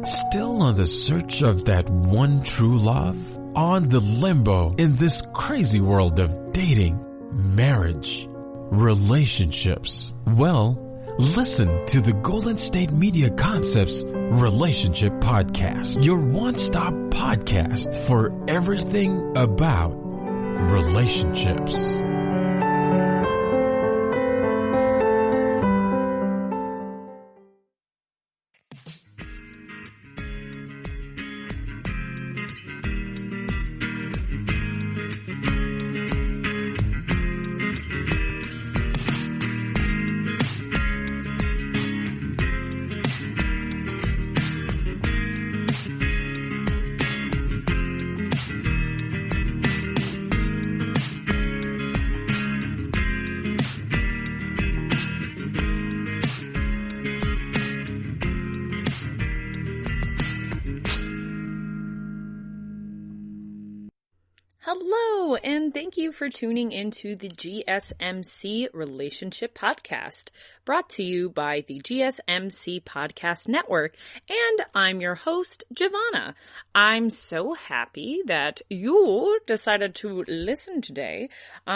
Still on the search of that one true love? On the limbo in this crazy world of dating, marriage, relationships? Well, listen to the Golden State Media Concepts Relationship Podcast, your one-stop podcast for everything about relationships. Hello, and thank you for tuning into the GSMC Relationship Podcast, brought to you by the GSMC Podcast Network, and I'm your host, Giovanna. I'm so happy that you decided to listen today,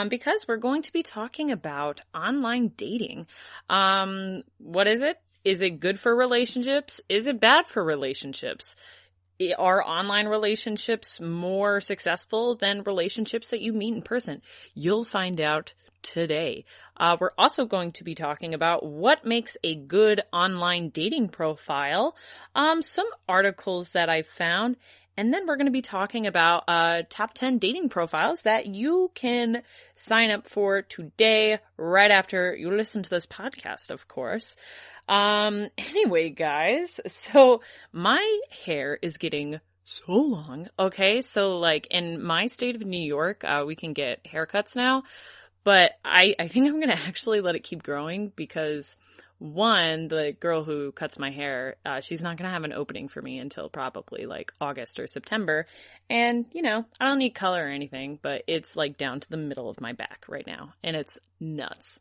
because we're going to be talking about online dating. What is it? Is it good for relationships? Is it bad for relationships? Are online relationships more successful than relationships that you meet in person? You'll find out today. We're also going to be talking about what makes a good online dating profile, some articles that I found, and then we're going to be talking about top 10 dating profiles that you can sign up for today, right after you listen to this podcast, of course. Anyway, guys, so my hair is getting so long, okay? So, like, in my state of New York, we can get haircuts now, but I think I'm gonna actually let it keep growing because, one, the girl who cuts my hair, she's not gonna have an opening for me until probably, like, August or September, and, you know, I don't need color or anything, but it's, like, down to the middle of my back right now, and it's nuts.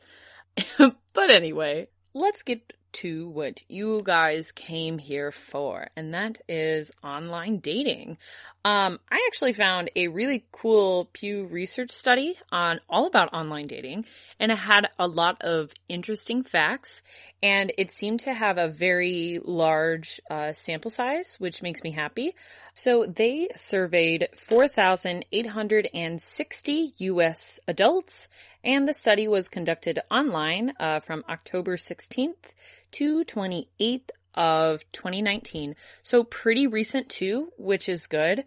But anyway, let's get to what you guys came here for, and that is online dating. I actually found a really cool Pew Research study on all about online dating, and it had a lot of interesting facts, and it seemed to have a very large sample size, which makes me happy. So they surveyed 4,860 U.S. adults, and the study was conducted online from October 16th to 28th of 2019. So pretty recent too, which is good.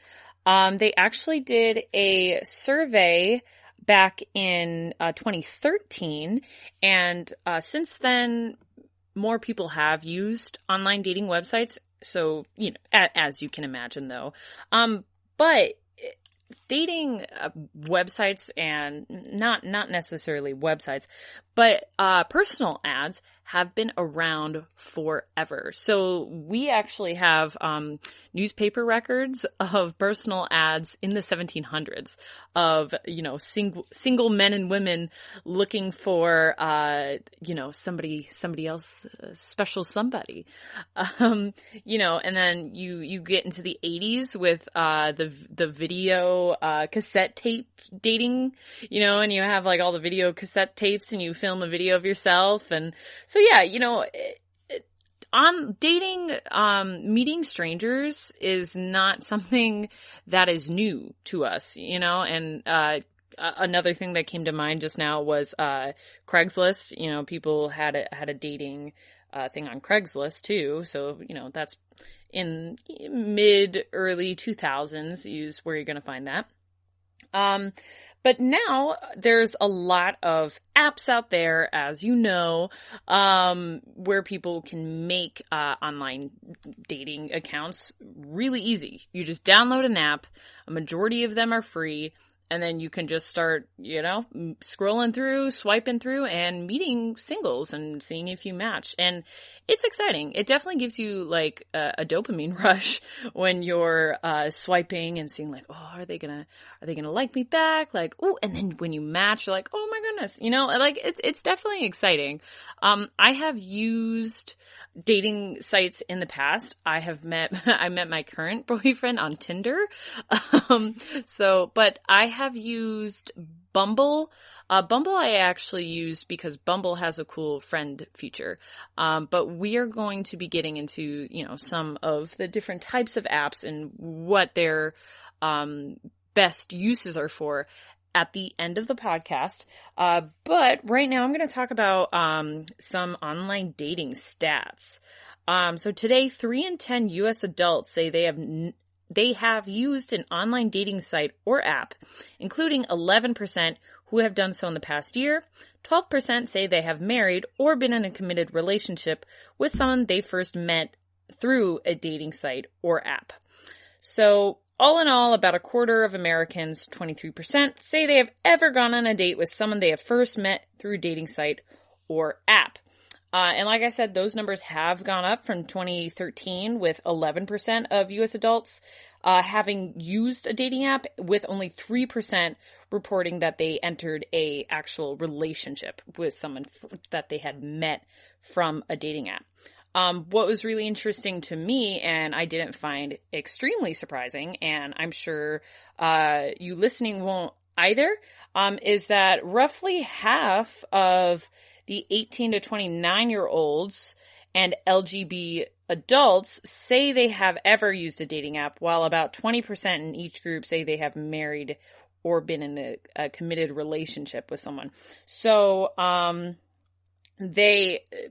They actually did a survey back in 2013, and since then, more people have used online dating websites. So, you know, as you can imagine though. But dating websites, and not necessarily websites, but personal ads have been around forever. So we actually have newspaper records of personal ads in the 1700s of, you know, single men and women looking for, you know, somebody else, special somebody. You know, and then you get into the 80s with the video cassette tape dating, you know, and you have like all the video cassette tapes and you film a video of yourself. And so yeah, you know, on dating, meeting strangers is not something that is new to us, you know, and another thing that came to mind just now was Craigslist. You know, people had a dating thing on Craigslist too, so you know that's in early 2000s is where you're going to find that. But now there's a lot of apps out there, as you know, where people can make online dating accounts really easy. You just download an app. A majority of them are free. And then you can just start, you know, scrolling through, swiping through, and meeting singles and seeing if you match. And it's exciting. It definitely gives you like a dopamine rush when you're swiping and seeing like, oh, are they gonna like me back? Like, oh, and then when you match, you're like, oh my goodness, you know, like it's definitely exciting. I have used dating sites in the past. I met my current boyfriend on Tinder. But I have used Bumble. Bumble I actually used because Bumble has a cool friend feature. But we are going to be getting into, some of the different types of apps and what their, best uses are for at the end of the podcast. But right now I'm going to talk about some online dating stats. So today, 3 in 10 U.S. adults say they have used an online dating site or app, including 11% who have done so in the past year. 12% say they have married or been in a committed relationship with someone they first met through a dating site or app. So all in all, about a quarter of Americans, 23%, say they have ever gone on a date with someone they have first met through a dating site or app. And like I said, those numbers have gone up from 2013 with 11% of U.S. adults having used a dating app, with only 3% reporting that they entered a actual relationship with someone that they had met from a dating app. What was really interesting to me, and I didn't find extremely surprising, and I'm sure you listening won't either, is that roughly half of the 18 to 29-year-olds and LGBT adults say they have ever used a dating app, while about 20% in each group say they have married or been in a committed relationship with someone. So,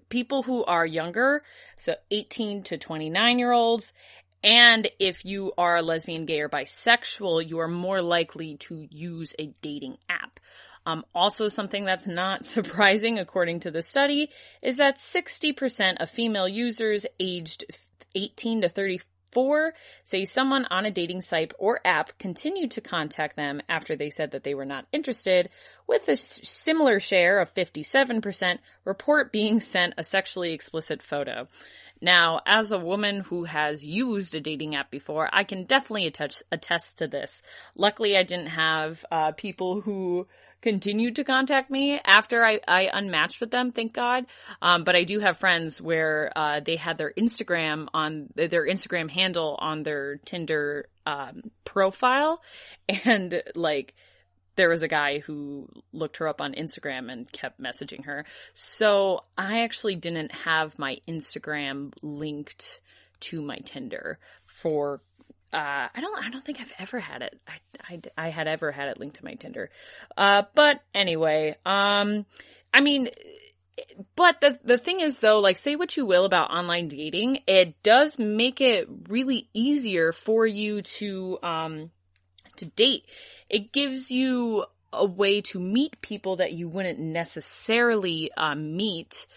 people who are younger, so 18 to 29-year-olds, and if you are lesbian, gay, or bisexual, you are more likely to use a dating app. Also, something that's not surprising, according to the study, is that 60% of female users aged 18 to 34 say someone on a dating site or app continued to contact them after they said that they were not interested, with a similar share of 57% report being sent a sexually explicit photo. Now, as a woman who has used a dating app before, I can definitely attest to this. Luckily, I didn't have people who continued to contact me after I unmatched with them, thank God. But I do have friends where they had their Instagram handle on their Tinder profile, and there was a guy who looked her up on Instagram and kept messaging her. So I actually didn't have my Instagram linked to my Tinder for I don't think I've ever had it. I had ever had it linked to my Tinder. But anyway, but the thing is though, say what you will about online dating, it does make it really easier for you to date. It gives you a way to meet people that you wouldn't necessarily meet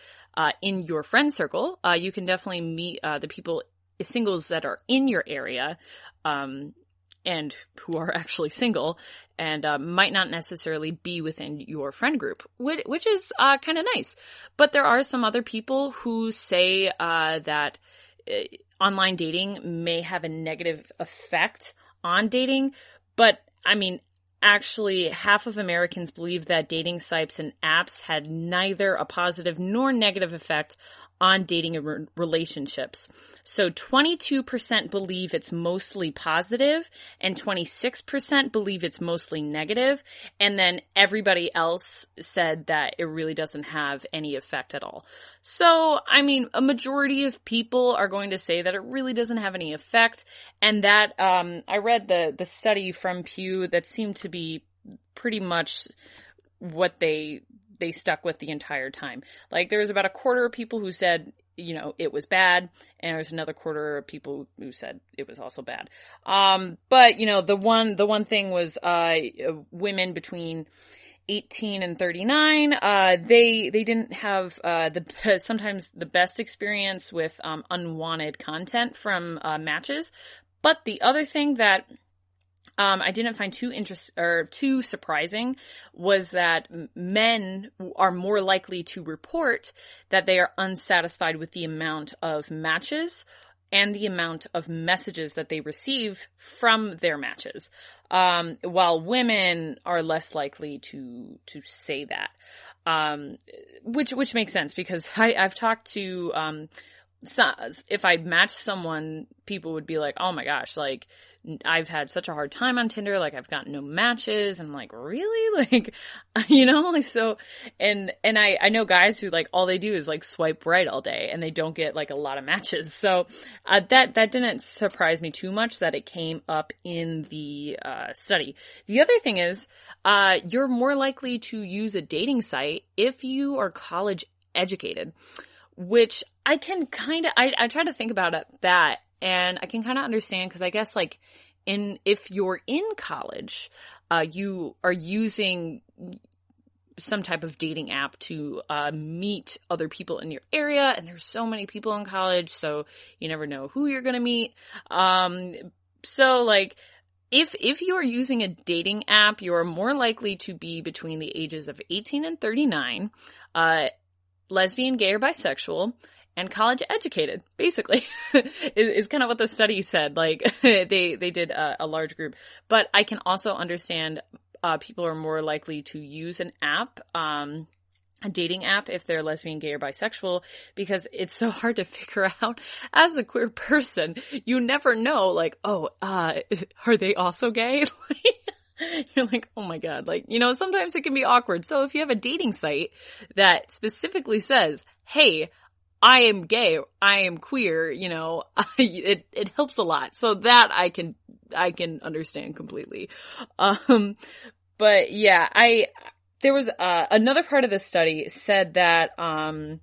in your friend circle. You can definitely meet the singles that are in your area and who are actually single and might not necessarily be within your friend group, which is kind of nice. But there are some other people who say that online dating may have a negative effect on dating. But actually, half of Americans believe that dating sites and apps had neither a positive nor negative effect on dating and relationships. So 22% believe it's mostly positive and 26% believe it's mostly negative. And then everybody else said that it really doesn't have any effect at all. So, a majority of people are going to say that it really doesn't have any effect. And that, I read the study from Pew that seemed to be pretty much what they stuck with the entire time. There was about a quarter of people who said, it was bad, and there was another quarter of people who said it was also bad. But the one thing was, women between 18 and 39, they didn't have, sometimes the best experience with, unwanted content from, matches. But the other thing that I didn't find too surprising was that men are more likely to report that they are unsatisfied with the amount of matches and the amount of messages that they receive from their matches, while women are less likely to say that, which makes sense because I've talked to if I matched someone, people would be like, oh my gosh, like, I've had such a hard time on Tinder, like, I've gotten no matches. And I'm like, really? Like, like, so, and I know guys who, like, all they do is, like, swipe right all day, and they don't get, like, a lot of matches. So, that didn't surprise me too much that it came up in the, study. The other thing is, you're more likely to use a dating site if you are college educated, which I can kind of, I try to think about that, and I can kind of understand, because I guess, like, if you're in college, you are using some type of dating app to meet other people in your area, and there's so many people in college, so you never know who you're gonna meet. So, like, if you are using a dating app, you are more likely to be between the ages of 18 and 39, lesbian, gay, or bisexual, and college educated, basically, is kind of what the study said. Like, they did a large group. But I can also understand people are more likely to use an app, a dating app, if they're lesbian, gay, or bisexual, because it's so hard to figure out as a queer person. You never know, like, oh, are they also gay? You're like, oh my God. Like, sometimes it can be awkward. So if you have a dating site that specifically says, hey, I am gay, I am queer, it helps a lot. So that I can understand completely. But yeah, there was, another part of the study said that, and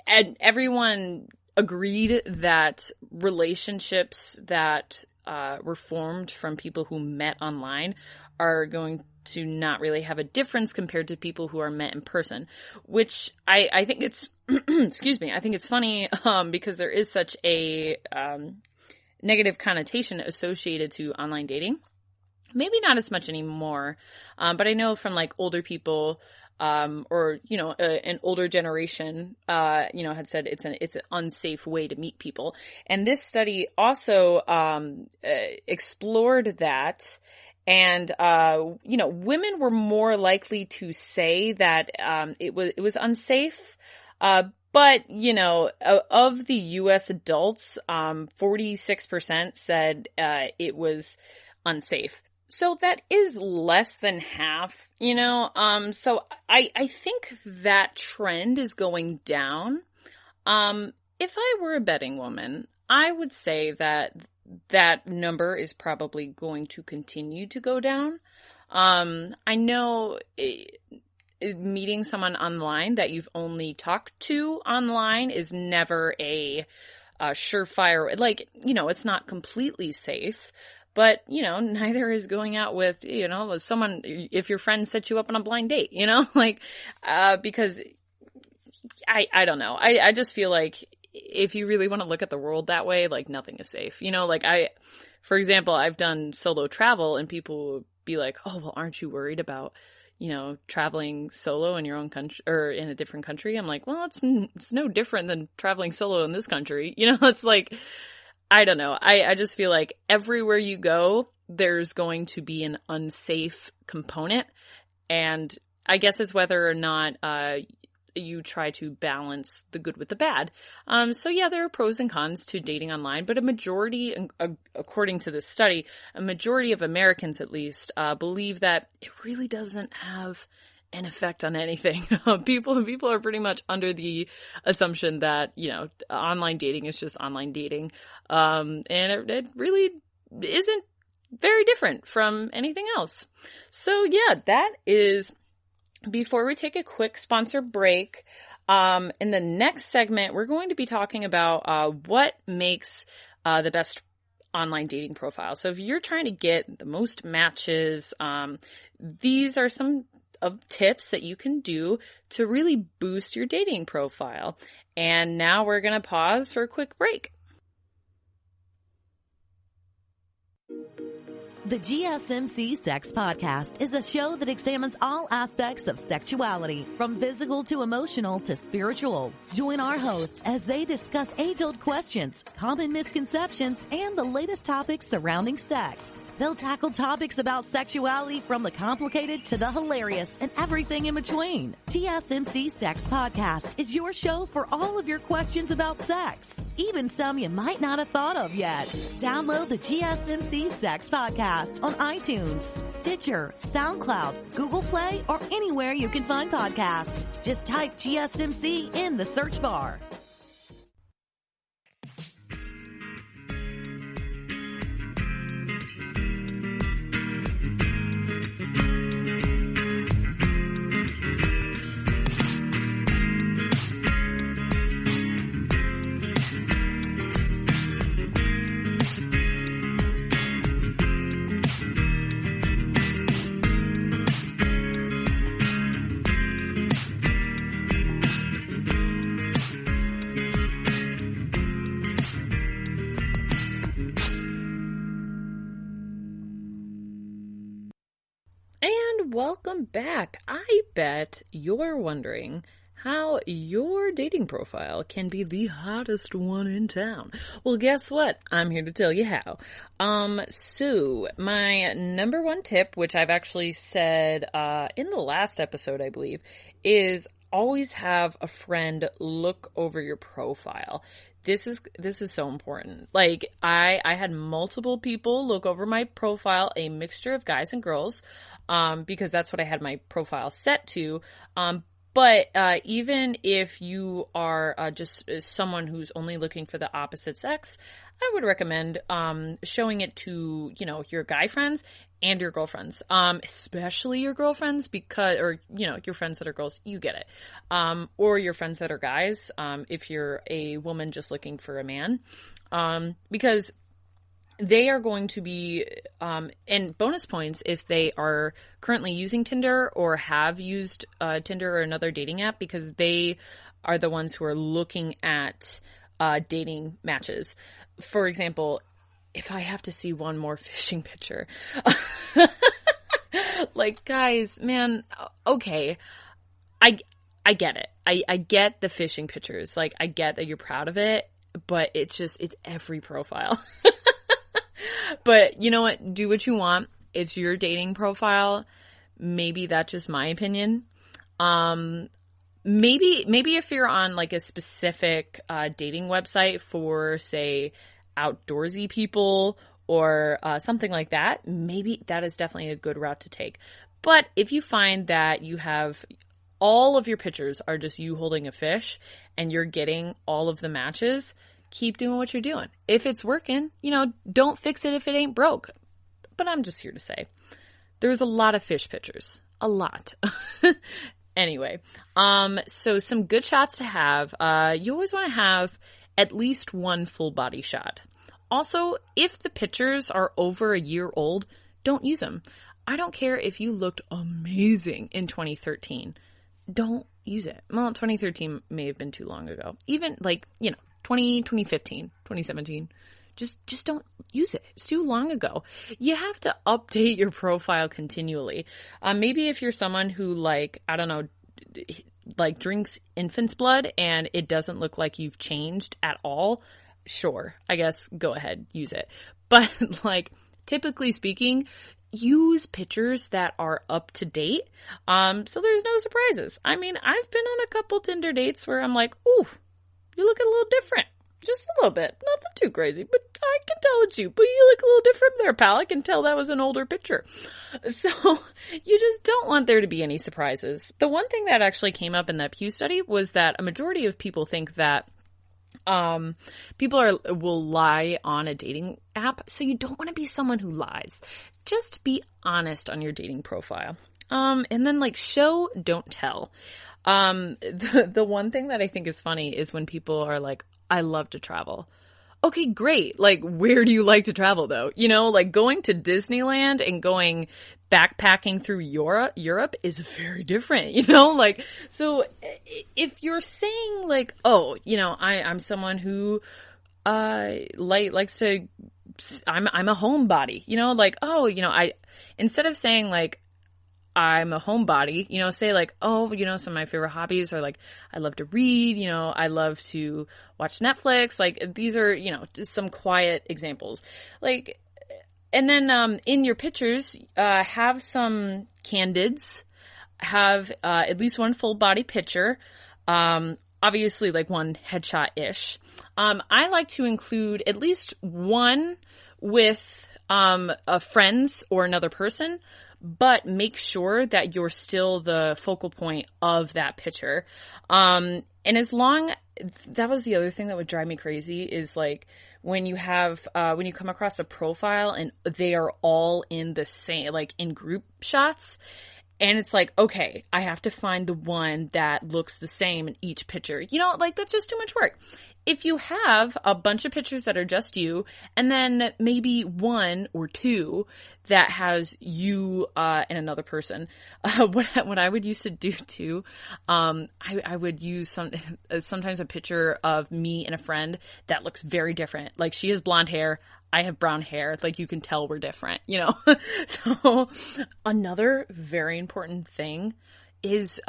everyone agreed that relationships that, were formed from people who met online are going to not really have a difference compared to people who are met in person, which I think it's, excuse me, I think it's funny, because there is such a, negative connotation associated to online dating. Maybe not as much anymore. But I know from, like, older people, or, an older generation, had said it's an unsafe way to meet people. And this study also, explored that. And, women were more likely to say that, it was unsafe. But, of the US adults, 46% said, it was unsafe. So that is less than half, so I think that trend is going down. If I were a betting woman, I would say that number is probably going to continue to go down. I know meeting someone online that you've only talked to online is never a surefire, like, it's not completely safe. But, neither is going out with, someone, if your friend set you up on a blind date, because I don't know. I just feel like if you really want to look at the world that way, like, nothing is safe. For example, I've done solo travel, and people would be like, oh, well, aren't you worried about, traveling solo in your own country or in a different country? I'm like, well, it's no different than traveling solo in this country. It's like, I don't know. I just feel like everywhere you go, there's going to be an unsafe component. And I guess it's whether or not you try to balance the good with the bad. So yeah, there are pros and cons to dating online, but a majority, according to this study, a majority of Americans at least, believe that it really doesn't have an effect on anything. People are pretty much under the assumption that, online dating is just online dating. And it really isn't very different from anything else. So yeah, that is, before we take a quick sponsor break, in the next segment, we're going to be talking about, what makes, the best online dating profile. So if you're trying to get the most matches, these are some of tips that you can do to really boost your dating profile. And now we're going to pause for a quick break. The GSMC Sex Podcast is a show that examines all aspects of sexuality, from physical to emotional to spiritual. Join our hosts as they discuss age-old questions, common misconceptions, and the latest topics surrounding sex. They'll tackle topics about sexuality from the complicated to the hilarious and everything in between. GSMC Sex Podcast is your show for all of your questions about sex, even some you might not have thought of yet. Download the GSMC Sex Podcast on iTunes, Stitcher, SoundCloud, Google Play, or anywhere you can find podcasts. Just type GSMC in the search bar. Welcome back. I bet you're wondering how your dating profile can be the hottest one in town. Well, guess what? I'm here to tell you how. So my number one tip, which I've actually said in the last episode, I believe, is always have a friend look over your profile. This is so important. Like I had multiple people look over my profile, a mixture of guys and girls, because that's what I had my profile set to. But even if you are just someone who's only looking for the opposite sex, I would recommend showing it to, your guy friends and your girlfriends, especially your girlfriends or your friends that are girls, you get it. Or your friends that are guys, if you're a woman just looking for a man, because they are going to be, and bonus points if they are currently using Tinder or have used Tinder or another dating app, because they are the ones who are looking at dating matches. For example, if I have to see one more fishing picture, like guys, man, okay, I get it. I get the fishing pictures. Like I get that you're proud of it, but it's every profile. But you know what? Do what you want. It's your dating profile. Maybe that's just my opinion. Maybe if you're on like a specific dating website for, say, outdoorsy people or something like that, maybe that is definitely a good route to take. But if you find that you have all of your pictures are just you holding a fish and you're getting all of the matches, keep doing what you're doing. If it's working, don't fix it if it ain't broke. But I'm just here to say, there's a lot of fish pictures. A lot. Anyway, so some good shots to have. You always want to have at least one full body shot. Also, if the pictures are over a year old, don't use them. I don't care if you looked amazing in 2013. Don't use it. Well, 2013 may have been too long ago. Even 2015, 2017. Just don't use it. It's too long ago. You have to update your profile continually. Maybe if you're someone who drinks infant's blood and it doesn't look like you've changed at all, sure, I guess go ahead, use it. But typically speaking, use pictures that are up to date. So there's no surprises. I mean, I've been on a couple Tinder dates where I'm like, ooh, you look a little different. Just a little bit. Nothing too crazy, but I can tell it's you. But you look a little different there, pal. I can tell that was an older picture. So you just don't want there to be any surprises. The one thing that actually came up in that Pew study was that a majority of people think that people will lie on a dating app. So you don't want to be someone who lies. Just be honest on your dating profile. And then show, don't tell. The one thing that I think is funny is when people are like, I love to travel. Okay, great. Where do you like to travel though? Going to Disneyland and going backpacking through Europe is very different, so if you're saying I'm someone who, likes to, I'm a homebody, instead of saying I'm a homebody, say some of my favorite hobbies are I love to read, I love to watch Netflix. These are, just some quiet examples. And then in your pictures, have some candids, have at least one full body picture, obviously like one headshot-ish. I like to include at least one with a friend's or another person, but make sure that you're still the focal point of that picture. And as long, that was the other thing that would drive me crazy is like when you have, when you come across a profile and they are all in the same, like in group shots. And it's like, okay, I have to find the one that looks the same in each picture. You know, like that's just too much work. If you have a bunch of pictures that are just you, and then maybe one or two that has you and another person, what I would used to do too, I would use sometimes a picture of me and a friend that looks very different. Like she has blonde hair, I have brown hair. Like you can tell we're different, you know? So another very important thing is,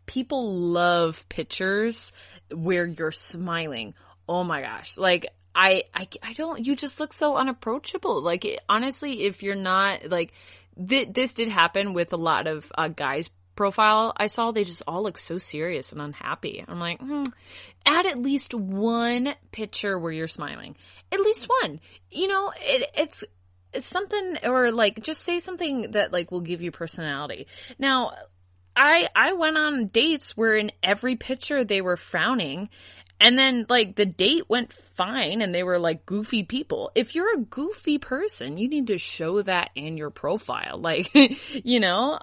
people love pictures where you're smiling. Oh my gosh. Like I don't, you just look so unapproachable. Like honestly, if you're not like, this did happen with a lot of guys profile I saw, they just all look so serious and unhappy. I'm like, add at least one picture where you're smiling. At least one. You know, it's something, or like just say something that like will give you personality. Now, I went on dates where in every picture they were frowning, and then like the date went fine and they were like goofy people. If you're a goofy person, you need to show that in your profile. Like, you know,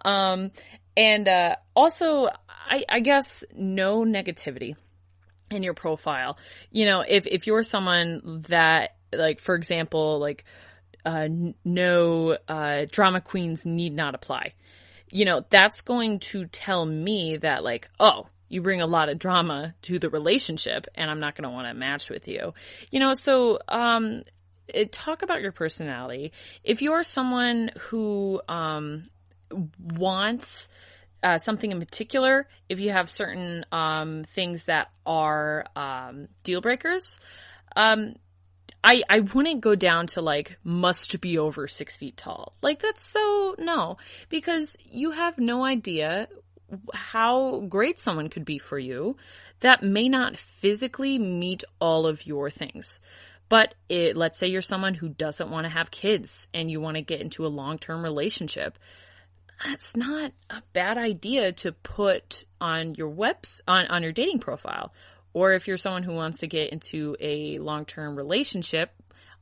and also I guess no negativity in your profile. You know, if you're someone that like, for example, like no drama queens need not apply. You know, that's going to tell me that like, oh, you bring a lot of drama to the relationship and I'm not going to want to match with you. You know, so talk about your personality. If you're someone who wants something in particular, if you have certain things that are deal breakers, I wouldn't go down to like must be over 6 feet tall. Like that's so, no, because you have no idea how great someone could be for you that may not physically meet all of your things. But let's say you're someone who doesn't want to have kids and you want to get into a long-term relationship. That's not a bad idea to put on your on your dating profile. Or if you're someone who wants to get into a long-term relationship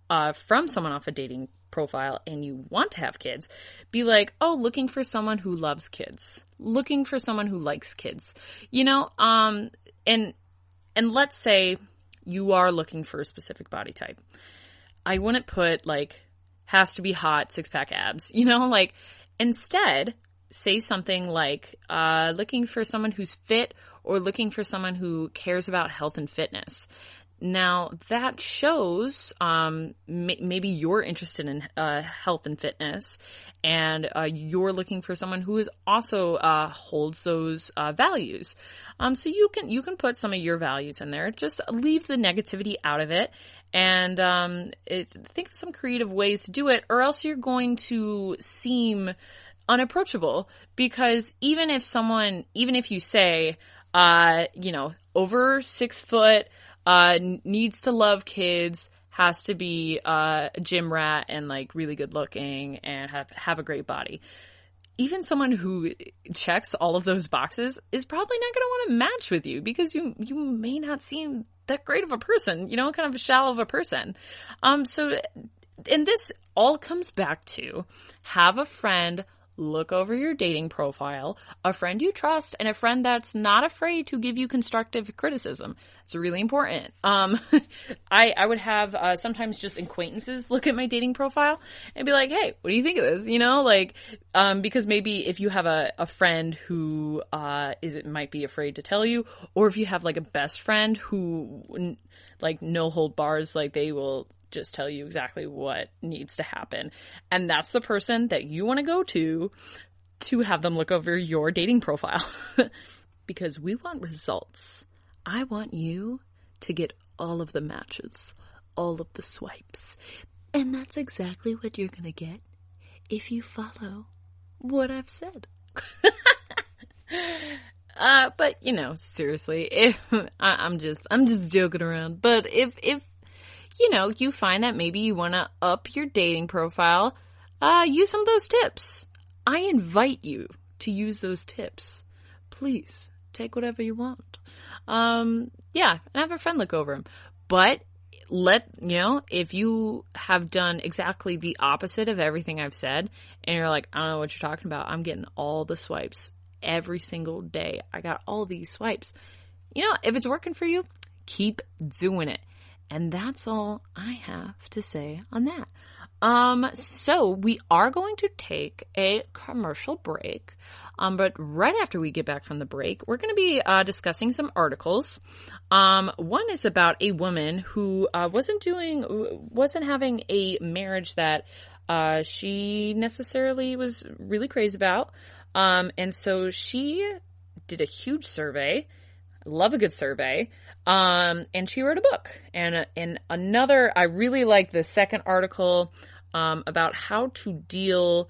from someone off a dating profile and you want to have kids, be like, oh, looking for someone who loves kids, looking for someone who likes kids, you know, and let's say you are looking for a specific body type. I wouldn't put like, has to be hot, 6-pack abs, you know, like instead say something like, looking for someone who's fit or looking for someone who cares about health and fitness. Now, that shows maybe you're interested in health and fitness, and you're looking for someone who is also holds those values. So you can put some of your values in there. Just leave the negativity out of it, and think of some creative ways to do it, or else you're going to seem unapproachable. Because even if you say, you know, over 6 foot, needs to love kids, has to be a gym rat and like really good looking and have a great body. Even someone who checks all of those boxes is probably not going to want to match with you because you may not seem that great of a person, you know, kind of shallow of a person. And this all comes back to have a friend look over your dating profile, a friend you trust, and a friend that's not afraid to give you constructive criticism. It's really important. I would have sometimes just acquaintances look at my dating profile and be like, hey, what do you think of this? You know, like, because maybe if you have a friend who might be afraid to tell you, or if you have like a best friend who like no hold bars, like they will just tell you exactly what needs to happen. And that's the person that you want to go to have them look over your dating profile. Because we want results. I want you to get all of the matches, all of the swipes. And that's exactly what you're gonna get if you follow what I've said. But seriously, if I'm just joking around. But if you find that maybe you want to up your dating profile, use some of those tips. I invite you to use those tips. Please take whatever you want. And have a friend look over them. But if you have done exactly the opposite of everything I've said, and you're like, I don't know what you're talking about, I'm getting all the swipes every single day. I got all these swipes. If it's working for you, keep doing it. And that's all I have to say on that. So we are going to take a commercial break. But right after we get back from the break, we're going to be discussing some articles. One is about a woman who wasn't having a marriage that she necessarily was really crazy about. And so she did a huge survey. I love a good survey. And she wrote a book. And I really like the second article about how to deal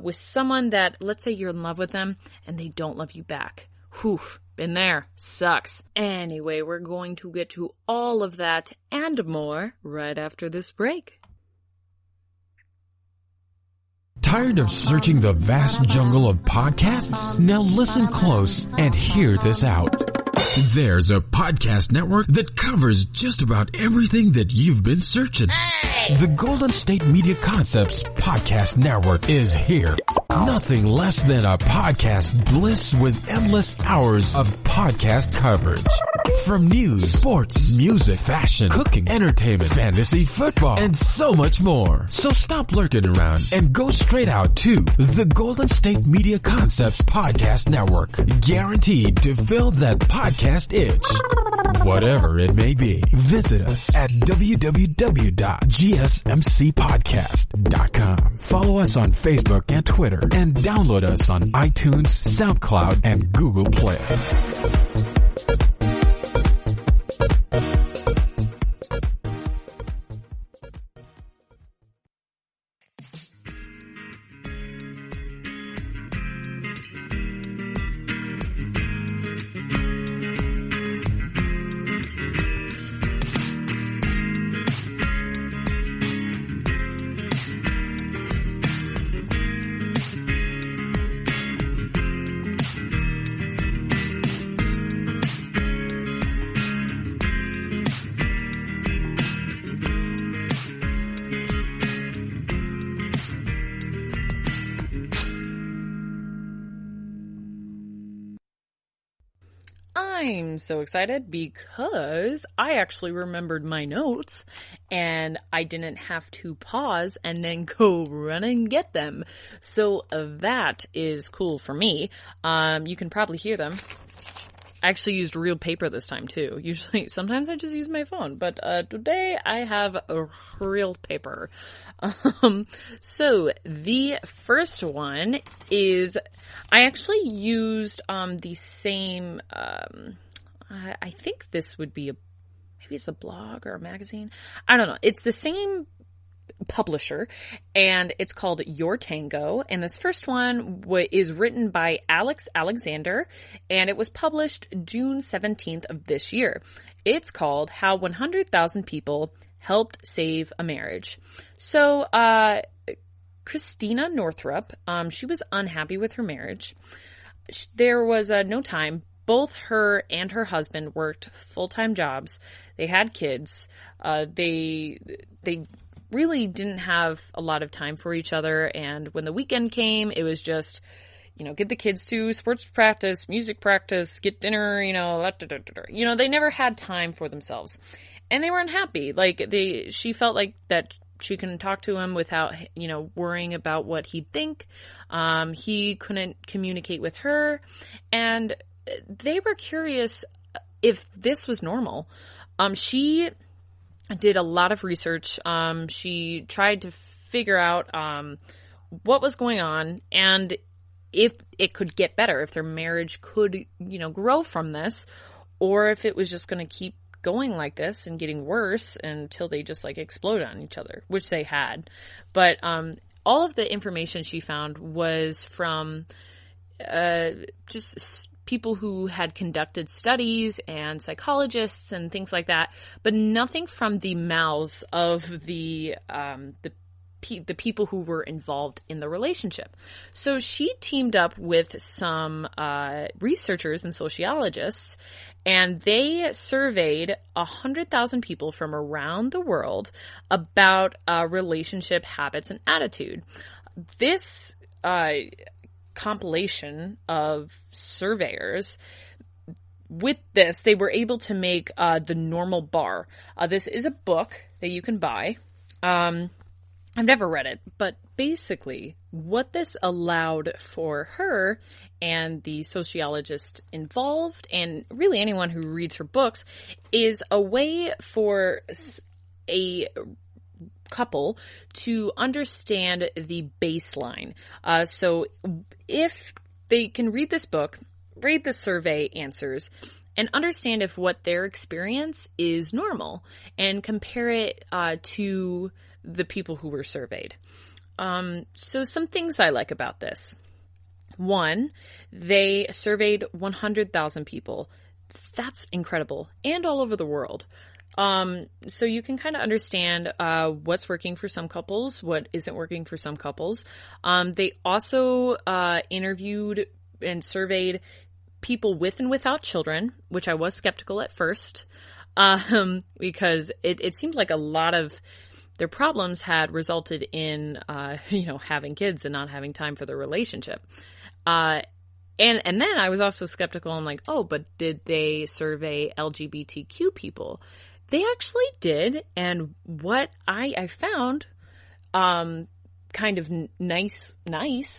with someone that, let's say you're in love with them and they don't love you back. Whew, been there. Sucks. Anyway, we're going to get to all of that and more right after this break. Tired of searching the vast jungle of podcasts? Now listen close and hear this out. There's a podcast network that covers just about everything that you've been searching. Hey! The Golden State Media Concepts Podcast Network is here. Nothing less than a podcast bliss with endless hours of podcast coverage. From news, sports, music, fashion, cooking, entertainment, fantasy, football, and so much more. So stop lurking around and go straight out to the Golden State Media Concepts Podcast Network. Guaranteed to fill that podcast itch. Whatever it may be. Visit us at www.gsmcpodcast.com. Follow us on Facebook and Twitter and download us on iTunes, SoundCloud, and Google Play. I'm so excited because I actually remembered my notes and I didn't have to pause and then go run and get them. So that is cool for me. You can probably hear them. I actually used real paper this time too. Sometimes I just use my phone, but today I have a real paper. So the first one is, I actually used the same, I think this would be maybe it's a blog or a magazine. I don't know. It's the same publisher, and it's called Your Tango, and this first one is written by Alex Alexander, and it was published June 17th of this year. It's called How 100,000 People Helped Save a Marriage. So Christina Northrup, she was unhappy with her marriage. There was no time. Both her and her husband worked full-time jobs. They had kids. They really didn't have a lot of time for each other, and when the weekend came, it was just, get the kids to sports practice, music practice, get dinner, they never had time for themselves, and they were unhappy. She felt like that she couldn't talk to him without, worrying about what he'd think. He couldn't communicate with her, and they were curious if this was normal. She did a lot of research. She tried to figure out what was going on and if it could get better, if their marriage could, grow from this, or if it was just going to keep going like this and getting worse until they just like explode on each other, which they had. But all of the information she found was from just people who had conducted studies and psychologists and things like that, but nothing from the mouths of the people who were involved in the relationship. So she teamed up with some researchers and sociologists, and they surveyed 100,000 people from around the world about relationship habits and attitude. This compilation of surveyors, with this, they were able to make the normal bar. This is a book that you can buy. I've never read it, but basically what this allowed for her and the sociologist involved, and really anyone who reads her books, is a way for a couple to understand the baseline. So if they can read this book, read the survey answers, and understand if what their experience is normal, and compare it to the people who were surveyed. So some things I like about this. One, they surveyed 100,000 people. That's incredible. And all over the world. So you can kind of understand what's working for some couples, what isn't working for some couples. They also interviewed and surveyed people with and without children, which I was skeptical at first, because it seems like a lot of their problems had resulted in, having kids and not having time for the relationship. And then I was also skeptical. I'm like, oh, but did they survey LGBTQ people? They actually did. And what I found, kind of nice,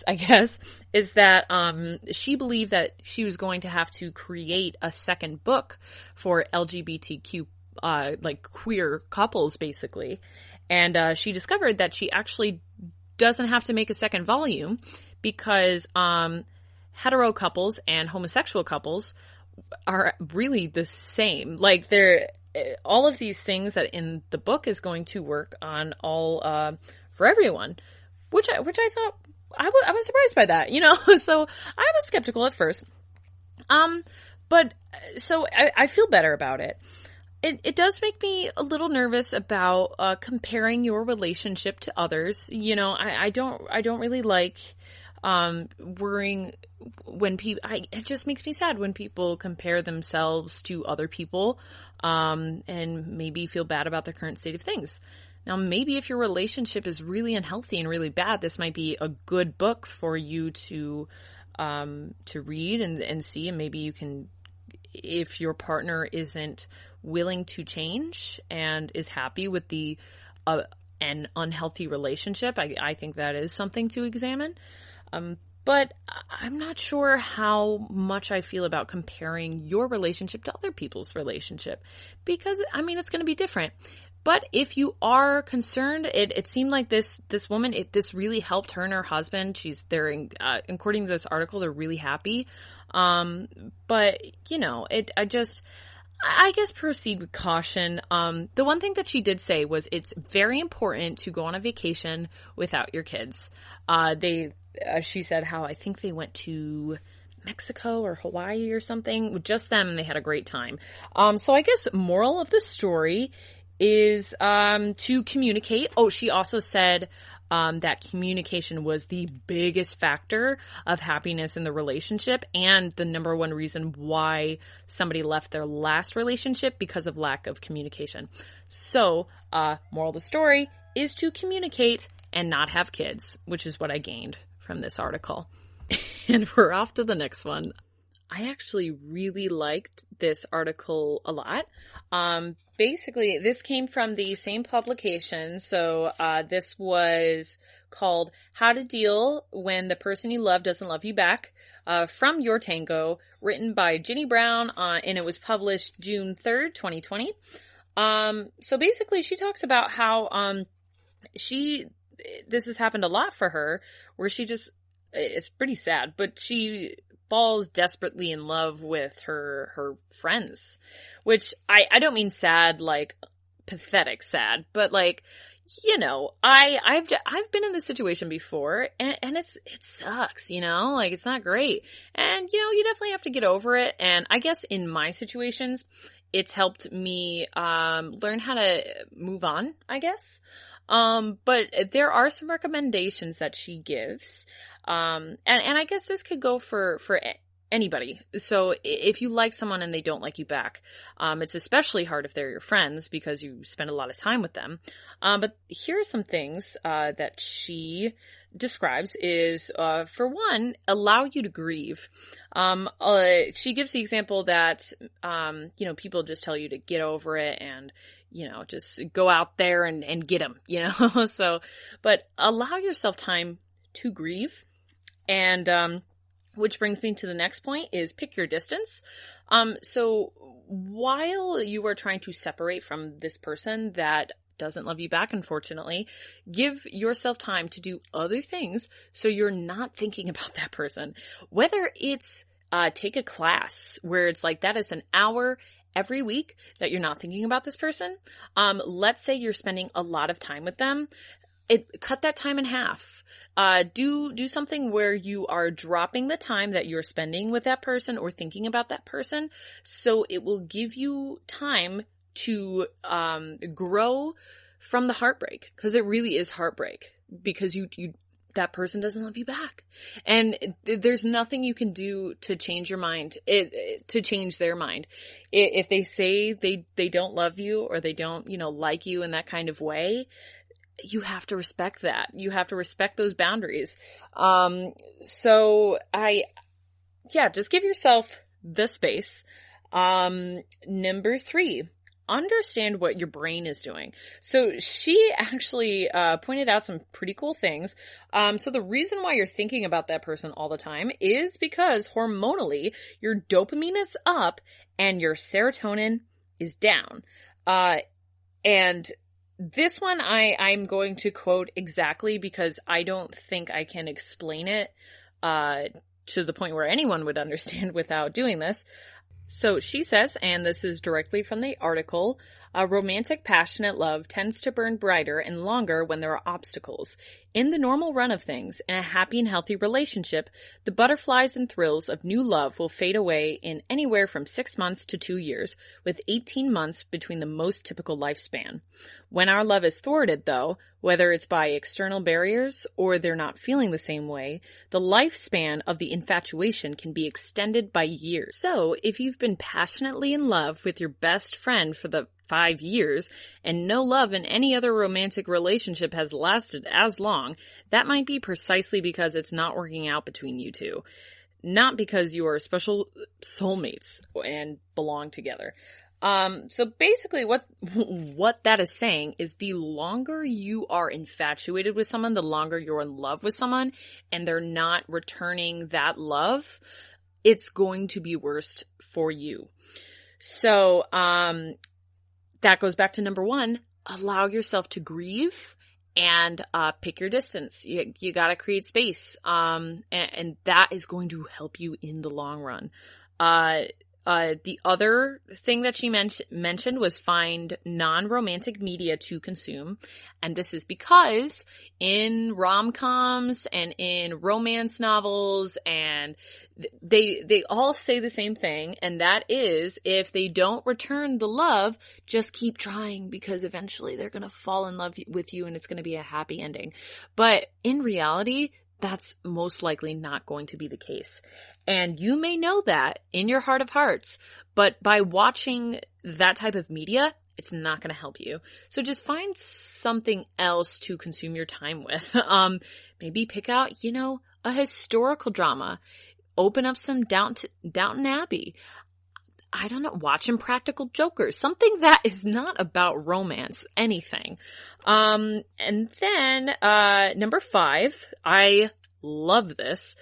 I guess, is that, she believed that she was going to have to create a second book for LGBTQ, queer couples, basically. And she discovered that she actually doesn't have to make a second volume because hetero couples and homosexual couples are really the same. Like, they're all of these things that in the book is going to work on all for everyone, which I thought I was surprised by that, So I was skeptical at first, but so I feel better about it. It does make me a little nervous about comparing your relationship to others. I don't really like worrying when people. It just makes me sad when people compare themselves to other people, and maybe feel bad about their current state of things. Now, maybe if your relationship is really unhealthy and really bad, this might be a good book for you to read and see, and maybe you can, if your partner isn't willing to change and is happy with the an unhealthy relationship, I think that is something to examine. But I'm not sure how much I feel about comparing your relationship to other people's relationship, because it's going to be different. But if you are concerned, it seemed like this woman, this really helped her and her husband. According to this article, they're really happy. But I guess proceed with caution. The one thing that she did say was it's very important to go on a vacation without your kids. She said how I think they went to Mexico or Hawaii or something with just them, and they had a great time. So I guess moral of the story is to communicate. Oh, she also said that communication was the biggest factor of happiness in the relationship and the number one reason why somebody left their last relationship, because of lack of communication. So, moral of the story is to communicate and not have kids, which is what I gained from this article. And we're off to the next one. I actually really liked this article a lot. Basically, this came from the same publication. So this was called How to Deal When the Person You Love Doesn't Love You Back, from Your Tango, written by Ginny Brown, and it was published June 3rd, 2020. So basically, she talks about how this has happened a lot for her, where she just, it's pretty sad, but she falls desperately in love with her friends, which I don't mean sad, like pathetic sad, but like, you know, I've been in this situation before, and it sucks, you know, like it's not great, and you know, you definitely have to get over it. And I guess in my situations, it's helped me learn how to move on, I guess. But there are some recommendations that she gives. And I guess this could go for anybody. So if you like someone and they don't like you back, it's especially hard if they're your friends because you spend a lot of time with them. But here are some things, that she describes is, for one, allow you to grieve. She gives the example that, you know, people just tell you to get over it and, you know, just go out there and get them, you know? So, but allow yourself time to grieve. And, which brings me to the next point is pick your distance. So while you are trying to separate from this person that doesn't love you back, unfortunately, give yourself time to do other things so you're not thinking about that person. Whether it's take a class where it's like that is an hour every week that you're not thinking about this person. Let's say you're spending a lot of time with them. Cut that time in half. Do something where you are dropping the time that you're spending with that person or thinking about that person, so it will give you time to grow from the heartbreak, because it really is heartbreak because you that person doesn't love you back, and there's nothing you can do to change your mind, to change their mind. If they say they don't love you or they don't, you know, like you in that kind of way, you have to respect that. You have to respect those boundaries. So just give yourself the space. Number 3, understand what your brain is doing. So she actually pointed out some pretty cool things. So the reason why you're thinking about that person all the time is because hormonally your dopamine is up and your serotonin is down. And this one I'm going to quote exactly because I don't think I can explain it to the point where anyone would understand without doing this. So she says, and this is directly from the article, a romantic, passionate love tends to burn brighter and longer when there are obstacles. In the normal run of things, in a happy and healthy relationship, the butterflies and thrills of new love will fade away in anywhere from 6 months to 2 years, with 18 months between the most typical lifespan. When our love is thwarted, though, whether it's by external barriers or they're not feeling the same way, the lifespan of the infatuation can be extended by years. So, if you've been passionately in love with your best friend for the 5 years, and no love in any other romantic relationship has lasted as long, that might be precisely because it's not working out between you two. Not because you are special soulmates and belong together. So basically what that is saying is the longer you are infatuated with someone, the longer you're in love with someone, and they're not returning that love, it's going to be worse for you. So, that goes back to number 1, allow yourself to grieve and pick your distance. You gotta create space. And that is going to help you in the long run. The other thing that she mentioned was find non-romantic media to consume. And this is because in rom-coms and in romance novels, and they all say the same thing. And that is, if they don't return the love, just keep trying, because eventually they're going to fall in love with you and it's going to be a happy ending. But in reality, that's most likely not going to be the case. And you may know that in your heart of hearts, but by watching that type of media, it's not going to help you. So just find something else to consume your time with. Maybe pick out, a historical drama. Open up some Downton Abbey. I don't know, watch Impractical Jokers. Something that is not about romance, anything. And then, number 5, I love this.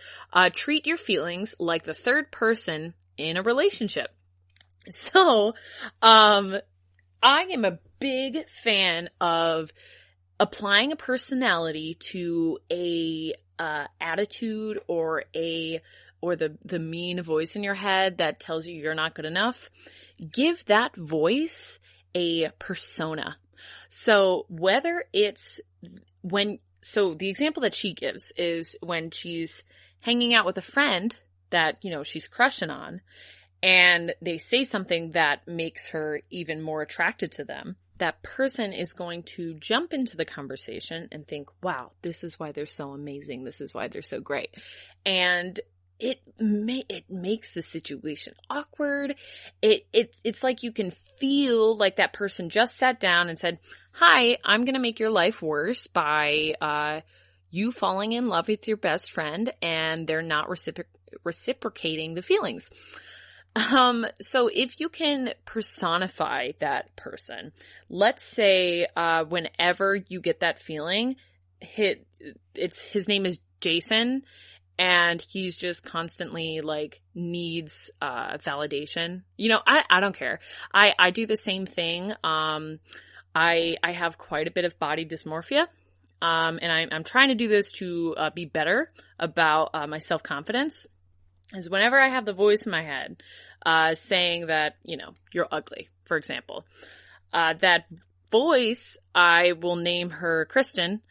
Treat your feelings like the third person in a relationship. So, I am a big fan of applying a personality to a attitude or a or the mean voice in your head that tells you you're not good enough, give that voice a persona. So whether it's so the example that she gives is when she's hanging out with a friend that, she's crushing on, and they say something that makes her even more attracted to them, that person is going to jump into the conversation and think, wow, this is why they're so amazing. This is why they're so great. And it makes the situation awkward. It's like you can feel like that person just sat down and said, hi, I'm going to make your life worse by you falling in love with your best friend, and they're not reciprocating the feelings. So if you can personify that person, let's say, whenever you get that feeling, his name is Jason, and he's just constantly needs, validation. I don't care. I do the same thing. I have quite a bit of body dysmorphia. And I'm trying to do this to, be better about, my self-confidence. Is whenever I have the voice in my head, saying that, you're ugly, for example, that voice, I will name her Kristen,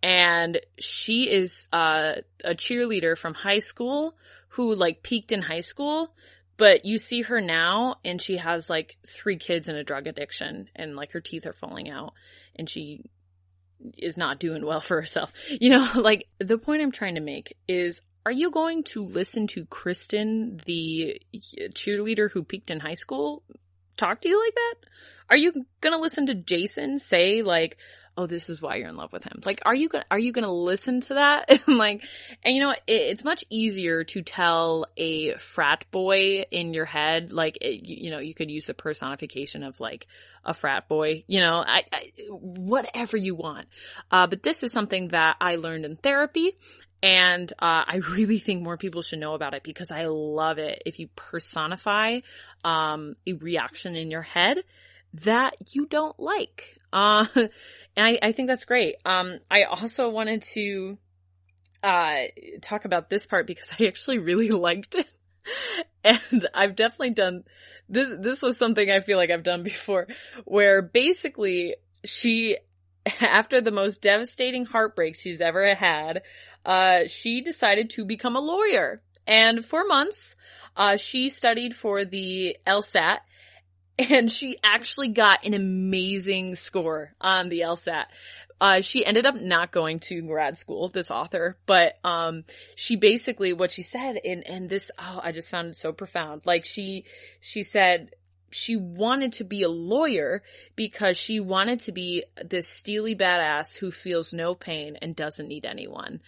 and she is, a cheerleader from high school who peaked in high school, but you see her now and she has 3 kids and a drug addiction, and her teeth are falling out, and she is not doing well for herself. The point I'm trying to make is, are you going to listen to Kristen, the cheerleader who peaked in high school, talk to you like that? Are you going to listen to Jason say oh, this is why you're in love with him? Are you going to listen to that? And it's much easier to tell a frat boy in your head, you could use the personification of a frat boy, whatever you want. But this is something that I learned in therapy. And I really think more people should know about it, because I love it if you personify a reaction in your head that you don't like. And I think that's great. I also wanted to talk about this part because I actually really liked it. And I've definitely done this. This was something I feel like I've done before, where basically she, after the most devastating heartbreak she's ever had, she decided to become a lawyer. And for months, she studied for the LSAT, and she actually got an amazing score on the LSAT. She ended up not going to grad school, this author, but, she basically, what she said, and this, I just found it so profound. She said she wanted to be a lawyer because she wanted to be this steely badass who feels no pain and doesn't need anyone.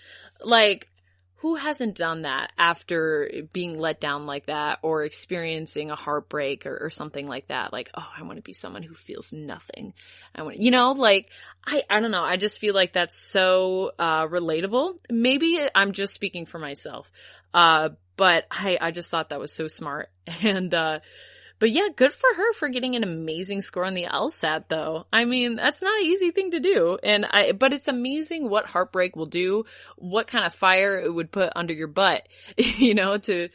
Who hasn't done that after being let down like that, or experiencing a heartbreak or something like that? I want to be someone who feels nothing. I want, I don't know. I just feel like that's so, relatable. Maybe I'm just speaking for myself. But I just thought that was so smart. And, but yeah, good for her for getting an amazing score on the LSAT, though. I mean, that's not an easy thing to do. But it's amazing what heartbreak will do, what kind of fire it would put under your butt, to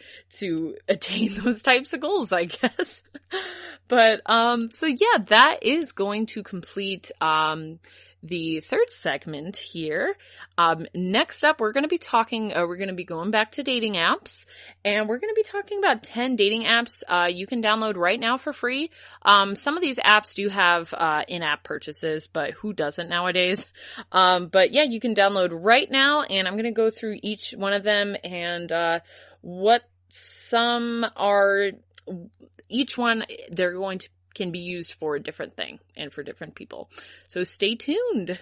attain those types of goals, I guess. But, so yeah, that is going to complete, the third segment here. Next up, we're going to be going back to dating apps, and we're going to be talking about 10 dating apps, you can download right now for free. Some of these apps do have, in-app purchases, but who doesn't nowadays? But yeah, you can download right now, and I'm going to go through each one of them and, each one, can be used for a different thing and for different people. So stay tuned.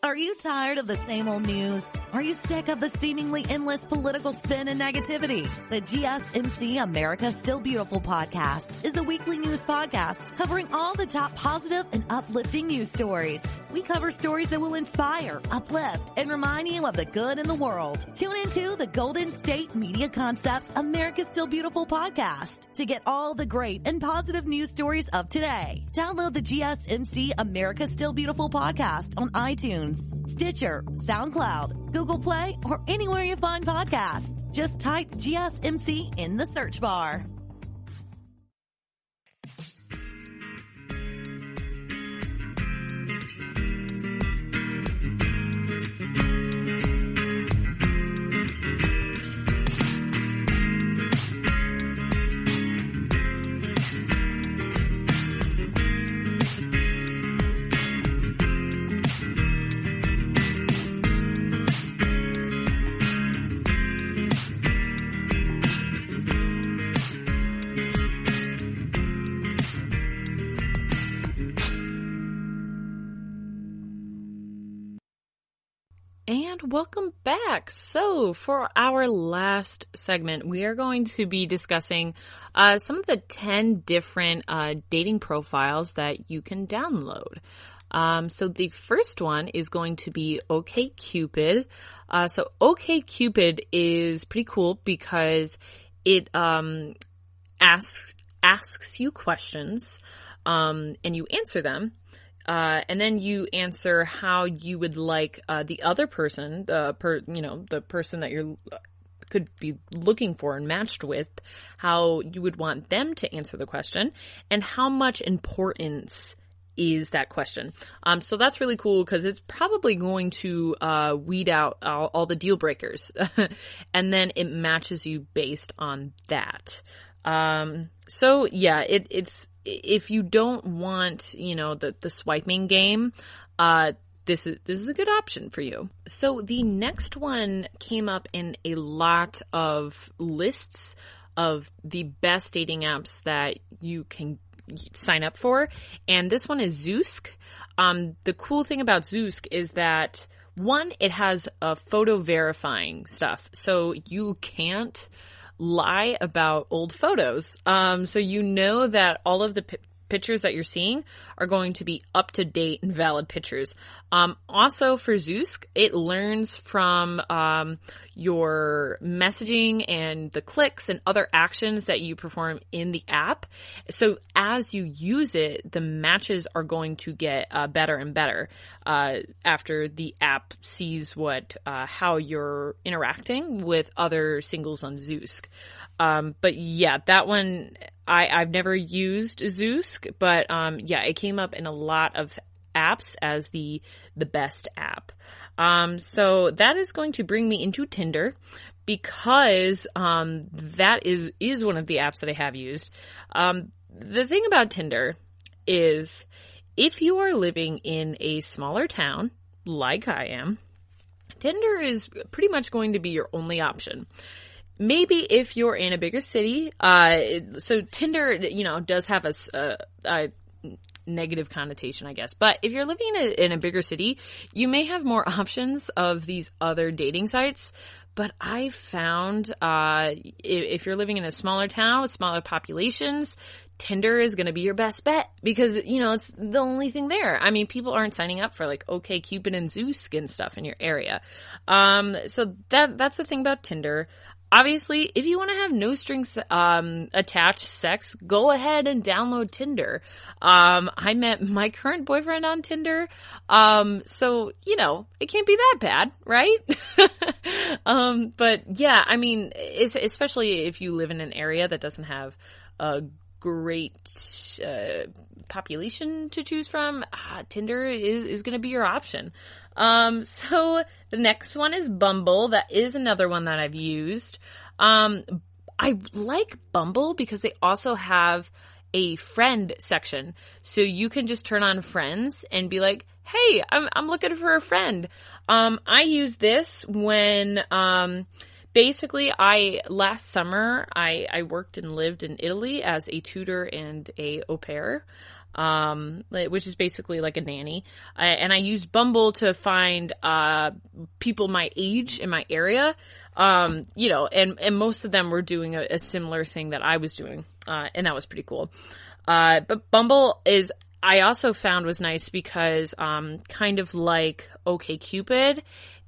Are you tired of the same old news? Are you sick of the seemingly endless political spin and negativity? The GSMC America's Still Beautiful podcast is a weekly news podcast covering all the top positive and uplifting news stories. We cover stories that will inspire, uplift, and remind you of the good in the world. Tune into the Golden State Media Concepts America's Still Beautiful podcast to get all the great and positive news stories of today. Download the GSMC America's Still Beautiful podcast on iTunes, Stitcher, SoundCloud, Google Play, or anywhere you find podcasts. Just type GSMC in the search bar. And welcome back. So for our last segment, we are going to be discussing some of the 10 different dating profiles that you can download. So the first one is going to be OkCupid. So OkCupid is pretty cool because it asks you questions and you answer them. And then you answer how you would like the other person, the person that you're could be looking for and matched with, how you would want them to answer the question, and how much importance is that question. So that's really cool because it's probably going to weed out all the deal breakers, and then it matches you based on that. So yeah, it's if you don't want, the swiping game, this is a good option for you. So the next one came up in a lot of lists of the best dating apps that you can sign up for, and this one is Zoosk. The cool thing about Zoosk is that, one, it has photo verifying stuff, so you can't lie about old photos. So you know that all of the pictures that you're seeing are going to be up to date and valid pictures. Also for Zoosk, it learns from your messaging and the clicks and other actions that you perform in the app. So as you use it, the matches are going to get better and better after the app sees how you're interacting with other singles on Zoosk. But yeah, that one, I've never used Zoosk, but yeah, it came up in a lot of apps as the best app. So that is going to bring me into Tinder, because that is one of the apps that I have used. The thing about Tinder is, if you are living in a smaller town like I am, Tinder is pretty much going to be your only option. Maybe if you're in a bigger city, so Tinder, does have a negative connotation, I guess. But if you're living in a bigger city, you may have more options of these other dating sites. But I found if you're living in a smaller town with smaller populations, Tinder is going to be your best bet, because, it's the only thing there. I mean, people aren't signing up for like OkCupid and Zoosk and stuff in your area. So that's the thing about Tinder. Obviously, if you want to have no strings attached sex, go ahead and download Tinder. I met my current boyfriend on Tinder, so it can't be that bad, right? But yeah, I mean, especially if you live in an area that doesn't have a great population to choose from, Tinder is going to be your option. So the next one is Bumble. That is another one that I've used. I like Bumble because they also have a friend section. So you can just turn on friends and be like, hey, I'm looking for a friend. I use this when, basically last summer, I worked and lived in Italy as a tutor and a au pair. Which is basically like a nanny. And I used Bumble to find, people my age in my area. And most of them were doing a similar thing that I was doing. And that was pretty cool. But Bumble I also found was nice because, kind of like OkCupid,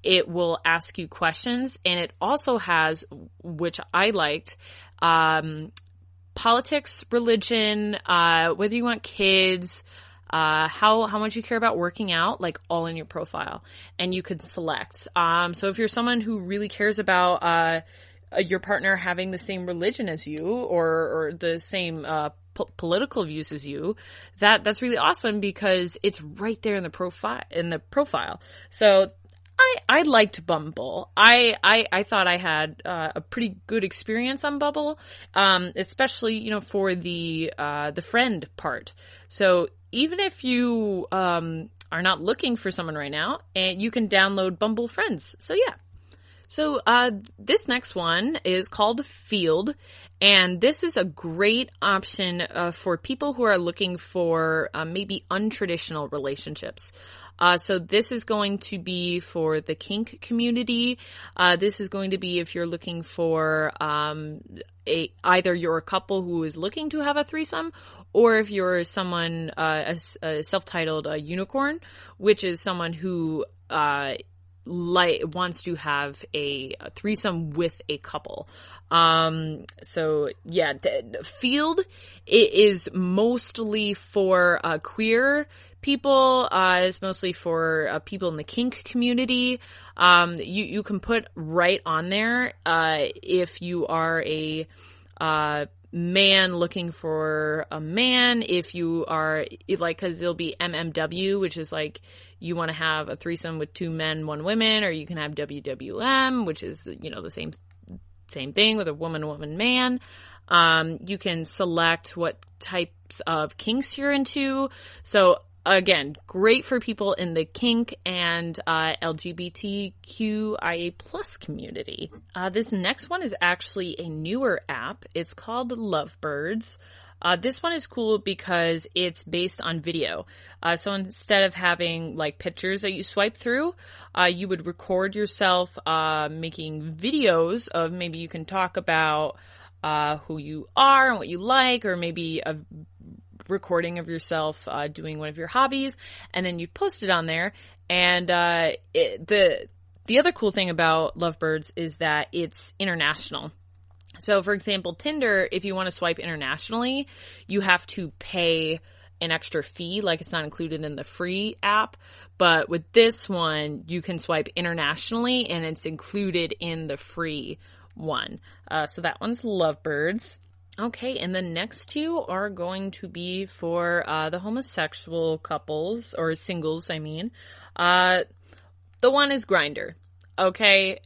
it will ask you questions, and it also has, which I liked, politics, religion, whether you want kids, how much you care about working out, like all in your profile, and you can select. So if you're someone who really cares about your partner having the same religion as you or the same political views as you, that's really awesome because it's right there in the profile. So I liked Bumble. I thought I had a pretty good experience on Bumble, especially for the friend part. So even if you are not looking for someone right now, and you can download Bumble Friends. So yeah. So this next one is called Field, and this is a great option for people who are looking for maybe untraditional relationships. So this is going to be for the kink community. This is going to be if you're looking for either you're a couple who is looking to have a threesome, or if you're someone a self-titled unicorn, which is someone who wants to have a threesome with a couple. So yeah, Field is mostly for queer people. It's mostly for people in the kink community. You can put right on there if you are a man looking for a man, if you are because there'll be MMW, which is like you want to have a threesome with 2 men, 1 woman, or you can have WWM, which is the same thing with a woman, man. You can select what types of kinks you're into. So again, great for people in the kink and LGBTQIA+ community. This next one is actually a newer app. It's called Lovebirds. This one is cool because it's based on video. So instead of having like pictures that you swipe through, you would record yourself making videos of, maybe you can talk about who you are and what you like, or maybe a recording of yourself doing one of your hobbies, and then you post it on there. And the other cool thing about Lovebirds is that it's international. So for example, Tinder, if you want to swipe internationally, you have to pay an extra fee, like it's not included in the free app. But with this one, you can swipe internationally and it's included in the free one. So that one's Lovebirds. Okay, and the next 2 are going to be for the homosexual couples, or singles, I mean. The one is Grindr. Okay,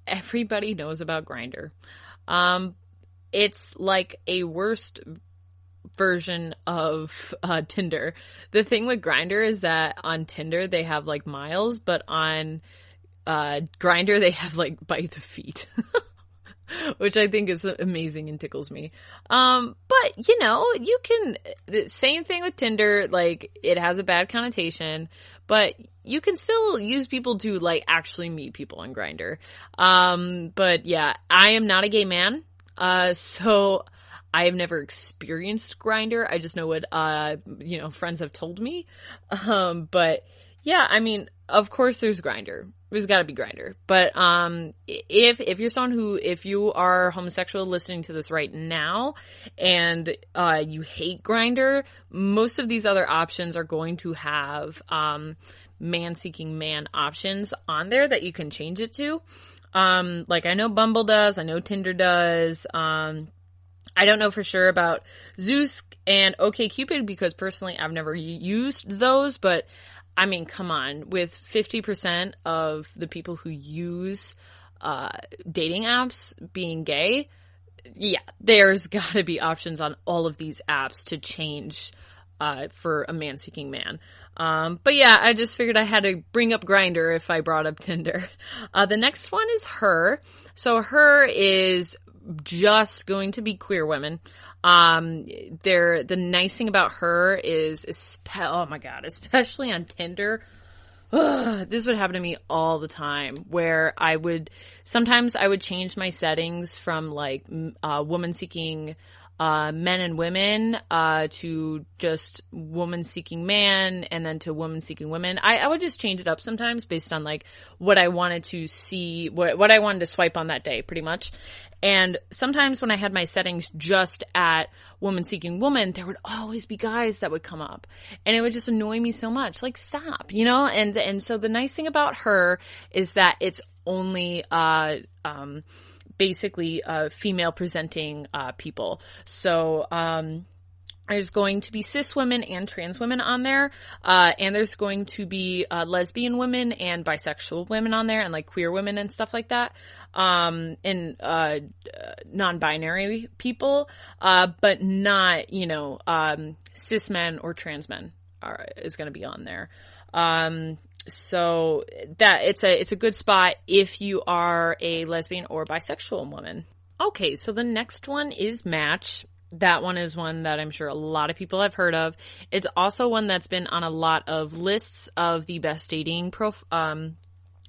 everybody knows about Grindr. It's like a worst version of Tinder. The thing with Grindr is that on Tinder they have like miles, but on Grindr they have like by the feet. Which I think is amazing and tickles me. But you can, same thing with Tinder, like it has a bad connotation, but you can still use people to like actually meet people on Grindr. But yeah, I am not a gay man. So I have never experienced Grindr. I just know what, friends have told me. But yeah, I mean, of course there's Grindr. There's got to be Grindr. But if you're someone if you are homosexual listening to this right now and you hate Grindr, most of these other options are going to have man-seeking man options on there that you can change it to. Like I know Bumble does, I know Tinder does. I don't know for sure about Zeus and OkCupid because personally I've never used those, but I mean, come on, with 50% of the people who use dating apps being gay, yeah, there's got to be options on all of these apps to change for a man-seeking man. But yeah, I just figured I had to bring up Grindr if I brought up Tinder. The next one is Her. So Her is just going to be queer women. The nice thing about Her is, oh my god, especially on Tinder, this would happen to me all the time, where sometimes I would change my settings from like woman seeking men and women, to just woman seeking man, and then to woman seeking women. I would just change it up sometimes based on like what I wanted to see, what I wanted to swipe on that day, pretty much. And sometimes when I had my settings just at woman seeking woman, there would always be guys that would come up, and it would just annoy me so much. Like, stop, you know? And so the nice thing about her is that it's only, basically, female presenting, people. So, there's going to be cis women and trans women on there, and there's going to be lesbian women and bisexual women on there, and like queer women and stuff like that, and non-binary people, but not, you know, cis men or trans men is going to be on there. So that it's a good spot if you are a lesbian or bisexual woman. Okay, so the next one is Match. That one is one that I'm sure a lot of people have heard of. It's also one that's been on a lot of lists of the best online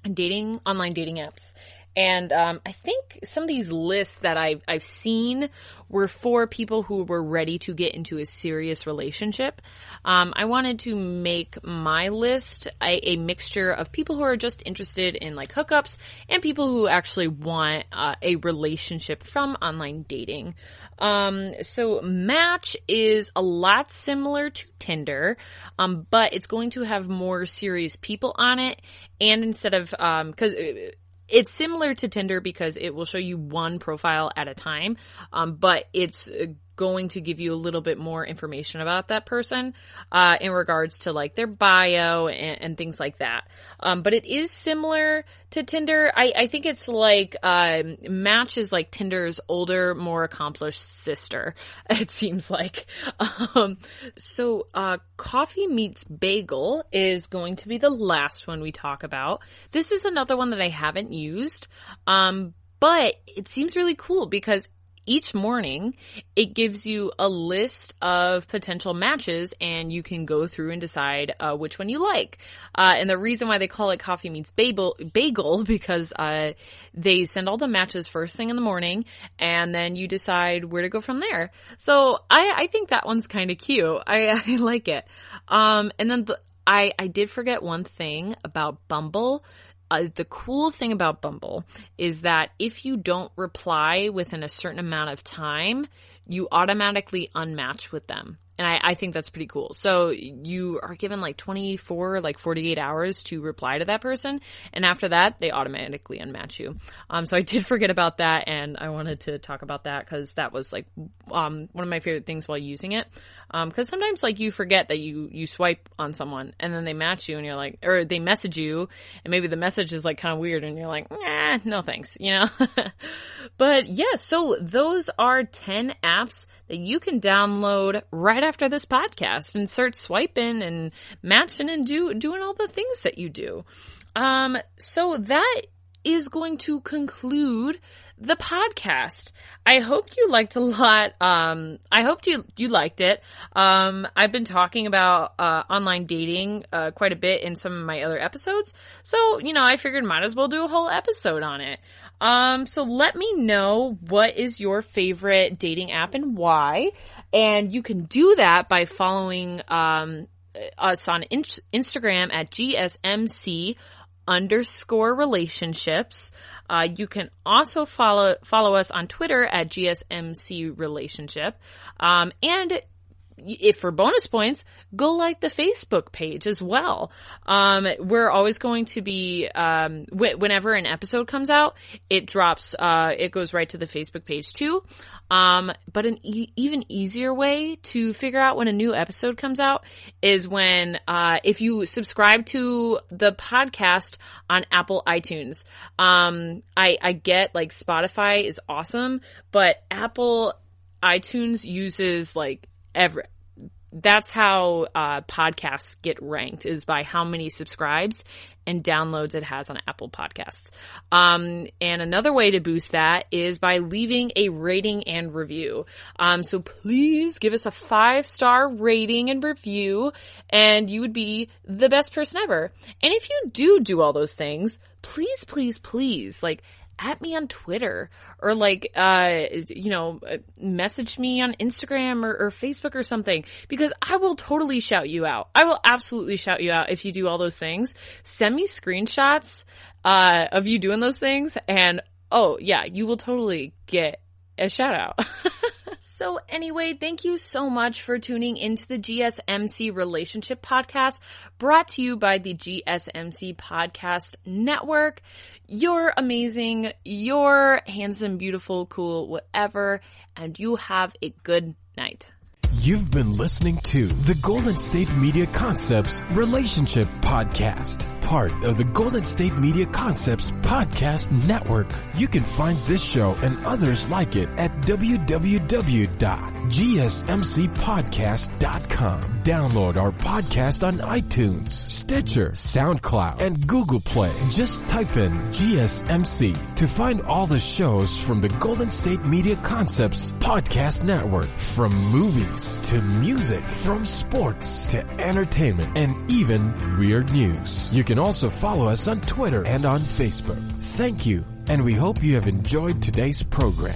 dating apps. And I think some of these lists that I've seen were for people who were ready to get into a serious relationship. I wanted to make my list a mixture of people who are just interested in like hookups and people who actually want a relationship from online dating. So Match is a lot similar to Tinder, but it's going to have more serious people on it. And instead of, cause it's similar to Tinder because it will show you one profile at a time, but it's going to give you a little bit more information about that person, in regards to like their bio and things like that. But it is similar to Tinder. I think it's like, Match is like Tinder's older, more accomplished sister, it seems like. So Coffee Meets Bagel is going to be the last one we talk about. This is another one that I haven't used, but it seems really cool because each morning, it gives you a list of potential matches, and you can go through and decide which one you like. And the reason why they call it Coffee Meets Bagel because they send all the matches first thing in the morning, and then you decide where to go from there. So I think that one's kind of cute. I like it. And then I did forget one thing about Bumble. The cool thing about Bumble is that if you don't reply within a certain amount of time, you automatically unmatch with them. And I think that's pretty cool. So you are given like 24, like 48 hours to reply to that person. And after that, they automatically unmatch you. So I did forget about that, and I wanted to talk about that because that was like, one of my favorite things while using it. Cause sometimes like you forget that you swipe on someone and then they match you and you're like, or they message you and maybe the message is like kind of weird and you're like, no thanks, you know? But yeah, so those are 10 apps that you can download right after this podcast and start swiping and matching and doing all the things that you do. So that is going to conclude the podcast. I hope you liked a lot. I hope you liked it. I've been talking about online dating quite a bit in some of my other episodes. So, you know, I figured might as well do a whole episode on it. So let me know what is your favorite dating app and why. And you can do that by following us on Instagram at GSMC_relationships. You can also follow us on Twitter at GSMC relationship. And if for bonus points, go like the Facebook page as well. We're always going to be, whenever an episode comes out, it drops, it goes right to the Facebook page too. But an even easier way to figure out when a new episode comes out is when, if you subscribe to the podcast on Apple iTunes. I get like Spotify is awesome, but Apple iTunes uses like that's how podcasts get ranked, is by how many subscribes and downloads it has on Apple Podcasts. And another way to boost that is by leaving a rating and review. So please give us a 5-star rating and review, and you would be the best person ever. And if you do all those things, please, like, at me on Twitter or like, message me on Instagram or Facebook or something, because I will totally shout you out. I will absolutely shout you out if you do all those things. Send me screenshots, of you doing those things, and oh yeah, you will totally get a shout out. So anyway, thank you so much for tuning into the GSMC Relationship Podcast, brought to you by the GSMC Podcast Network. You're amazing, you're handsome, beautiful, cool, whatever, and you have a good night. You've been listening to the Golden State Media Concepts Relationship Podcast, part of the Golden State Media Concepts Podcast Network. You can find this show and others like it at www.gsmcpodcast.com. Download our podcast on iTunes, Stitcher, SoundCloud, and Google Play. Just type in GSMC to find all the shows from the Golden State Media Concepts Podcast Network, from movies to music, from sports to entertainment, and even weird news. You can also follow us on Twitter and on Facebook. Thank you, and we hope you have enjoyed today's program.